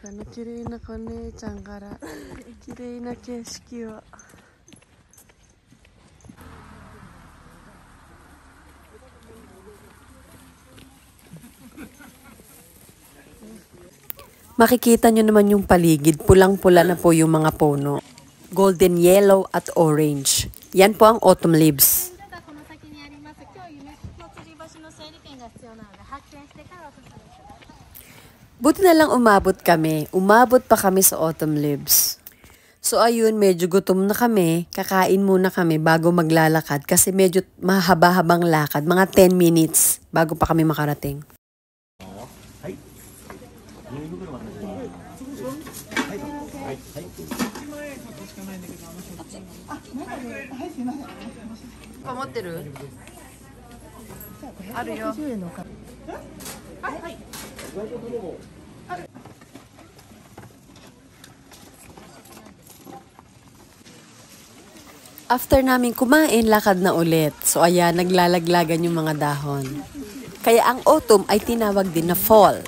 この綺麗な子姉ちゃんから綺麗な景色を。Makikita nyo naman yung paligid, pulang-pula na po yung mga puno. Golden yellow at orange. Yan po ang autumn leaves. Buti na lang umabot kami. Umabot pa kami sa autumn leaves. So ayun, medyo gutom na kami. Kakain muna kami bago maglalakad kasi medyo mahaba-habang lakad. Mga 10 minutes bago pa kami makarating. After namin kumain, lakad na ulit. So ayan, naglalaglagan yung mga dahon. Kaya ang autumn ay tinawag din na fall.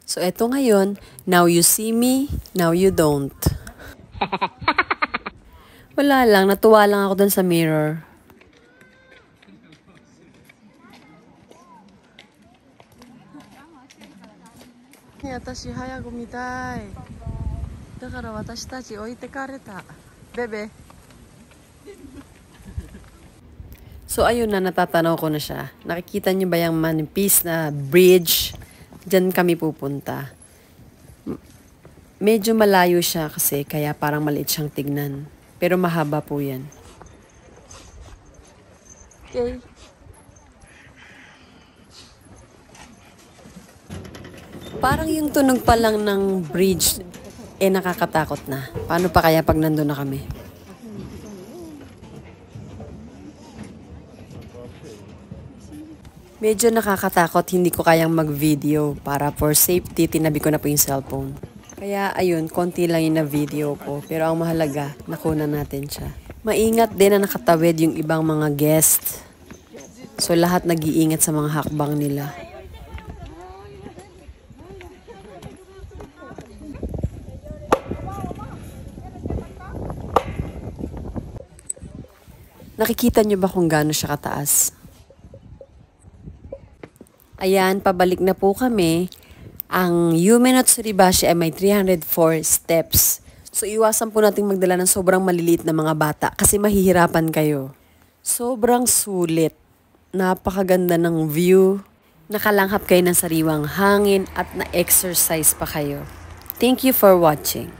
So eto ngayon, now you see me, now you don't. Wala lang, natuwa lang ako dun sa mirror. Watashi hayaku mitai. Dakara watashi tachi oite kareta. Bebe. So ayun na, natatanaw ko na siya. Nakikita niyo ba yung manipis na bridge? Diyan kami pupunta. Medyo malayo siya kasi kaya parang maliit siyang tignan. Pero mahaba po yan. Okay. Parang yung tunog pa lang ng bridge, nakakatakot na. Paano pa kaya pag nandun na kami? Medyo nakakatakot, hindi ko kayang mag-video. Para for safety, tinabi ko na po yung cellphone. Kaya ayun, konti lang yung na-video ko. Pero ang mahalaga, nakuna natin siya. Maingat din na nakatawid yung ibang mga guest. So lahat nag-iingat sa mga hakbang nila. Nakikita niyo ba kung gaano siya kataas? Ayan, pabalik na po kami. Ang Yume no Tsurubashi ay may 304 steps. So iwasan po nating magdala ng sobrang maliliit na mga bata kasi mahihirapan kayo. Sobrang sulit. Napakaganda ng view. Nakalanghap kayo ng sariwang hangin at na-exercise pa kayo. Thank you for watching.